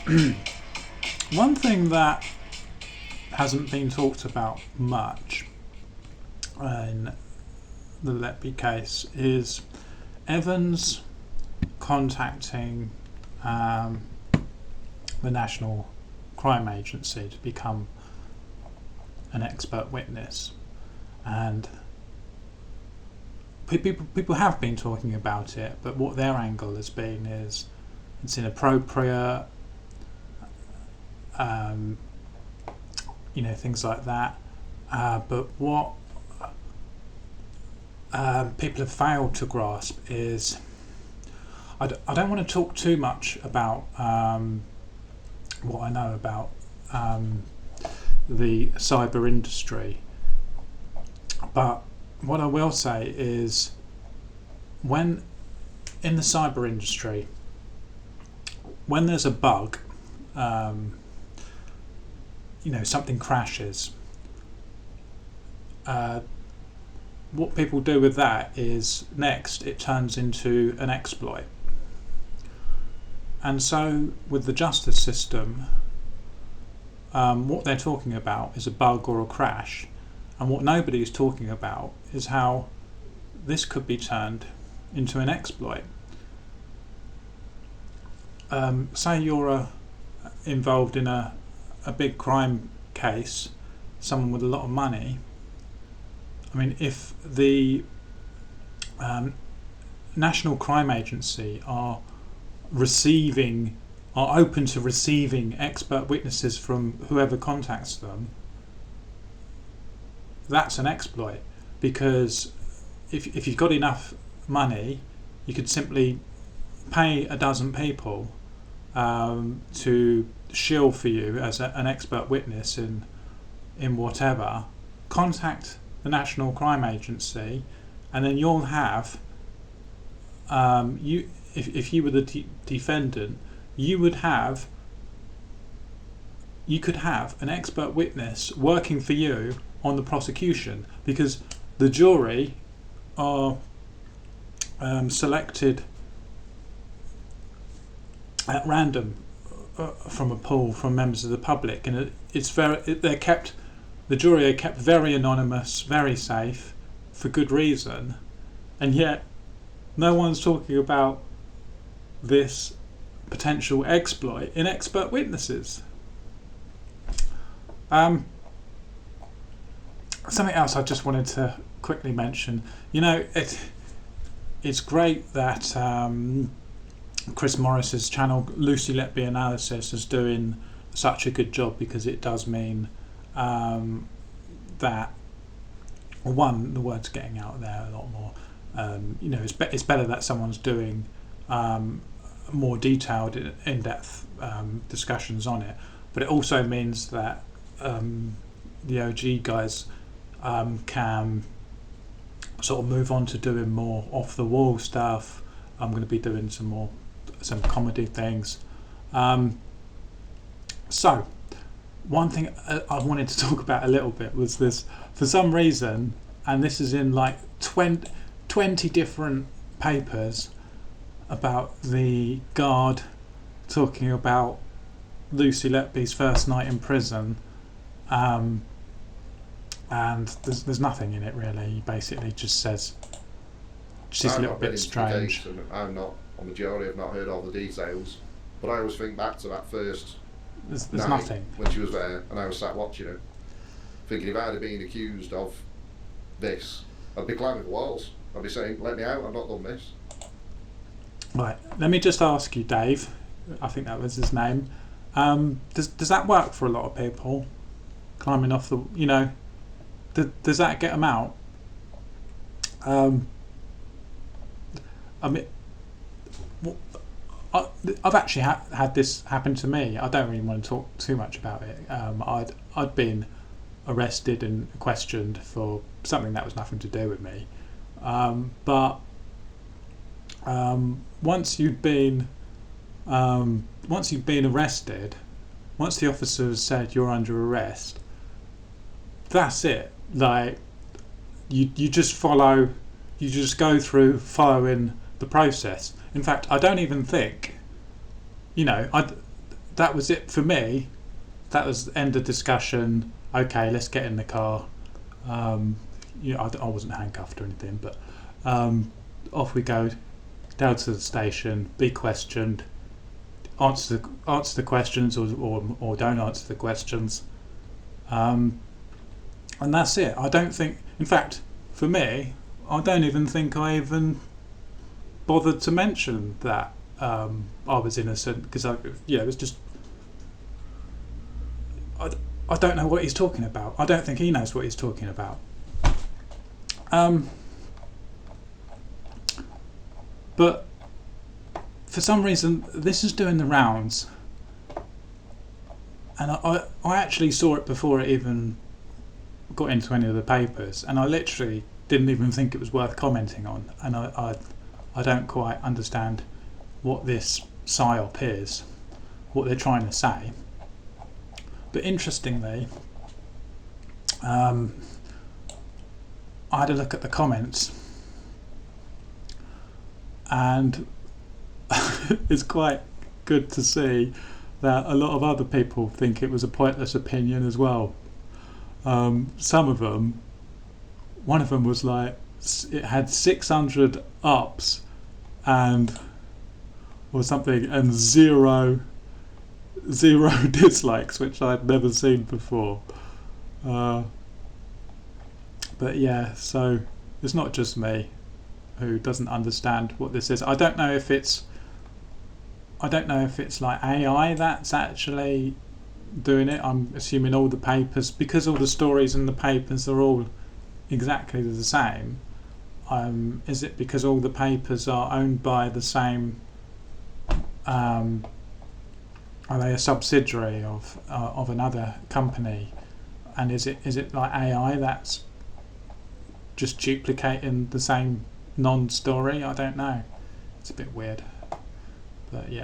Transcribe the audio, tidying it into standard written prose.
One thing that hasn't been talked about much in the Letby case is Evans contacting the National Crime Agency to become an expert witness, and people have been talking about it, but what their angle has been is it's inappropriate, things like that. But what people have failed to grasp is I don't want to talk too much about what I know about the cyber industry, but what I will say is when in the cyber industry, when there's a bug, something crashes, what people do with that is next it turns into an exploit. And so with the justice system, what they're talking about is a bug or a crash, and what nobody is talking about is how this could be turned into an exploit. Say you're involved in a big crime case, someone with a lot of money. I mean, if the National Crime Agency are open to receiving expert witnesses from whoever contacts them, that's an exploit, because if you've got enough money, you could simply pay a dozen people to shill for you as an expert witness in whatever, contact the National Crime Agency, and then you'll have if you were the defendant, you could have an expert witness working for you on the prosecution, because the jury are selected at random from a pool from members of the public, and the jury are kept very anonymous, very safe, for good reason, and yet no one's talking about this potential exploit in expert witnesses. Something else I just wanted to quickly mention. It's great that Chris Morris's channel, Lucy Letby Analysis, is doing such a good job, because it does mean that, one, the word's getting out there a lot more. It's better that someone's doing more detailed, in-depth discussions on it, but it also means that the OG guys can sort of move on to doing more off-the-wall stuff. I'm going to be doing some comedy things. So one thing I wanted to talk about a little bit was this, for some reason, and this is in like 20 different papers, about the guard talking about Lucy Letby's first night in prison, and there's nothing in it really. He basically just says she's a little bit strange. I'm not on the jury, I've not heard all the details, but I always think back to that first there's night nothing when she was there, and I was sat watching her, thinking if I'd have been accused of this, I'd be climbing the walls. I'd be saying, let me out, I've not done this. Right, let me just ask you, Dave, I think that was his name, does that work for a lot of people, climbing off the, does that get them out? I mean, I've actually had this happen to me. I don't really want to talk too much about it. I'd been arrested and questioned for something that was nothing to do with me, but once you've been arrested, once the officer has said you're under arrest, that's it. Like you just go through following the process. In fact, I don't even think, that was it for me. That was the end of discussion. Okay, let's get in the car. I wasn't handcuffed or anything, but off we go down to the station. Be questioned. Answer the questions, or don't answer the questions. And that's it. I don't think. In fact, for me, I don't even think I even bothered to mention that I was innocent, because it was just. I don't know what he's talking about. I don't think he knows what he's talking about. But for some reason, this is doing the rounds, and I actually saw it before it even got into any of the papers, and I literally didn't even think it was worth commenting on. And I don't quite understand what this psyop is, what they're trying to say. But interestingly, I had a look at the comments, and it's quite good to see that a lot of other people think it was a pointless opinion as well. Some of them, one of them was like, it had 600 ups or something, and zero dislikes, which I'd never seen before. But yeah, so it's not just me who doesn't understand what this is. I don't know if it's like AI that's actually doing it. I'm assuming all the papers, because all the stories in the papers are all exactly the same. Is it because all the papers are owned by the same? Are they a subsidiary of another company? And is it like AI that's just duplicating the same non-story? I don't know. It's a bit weird, but yeah.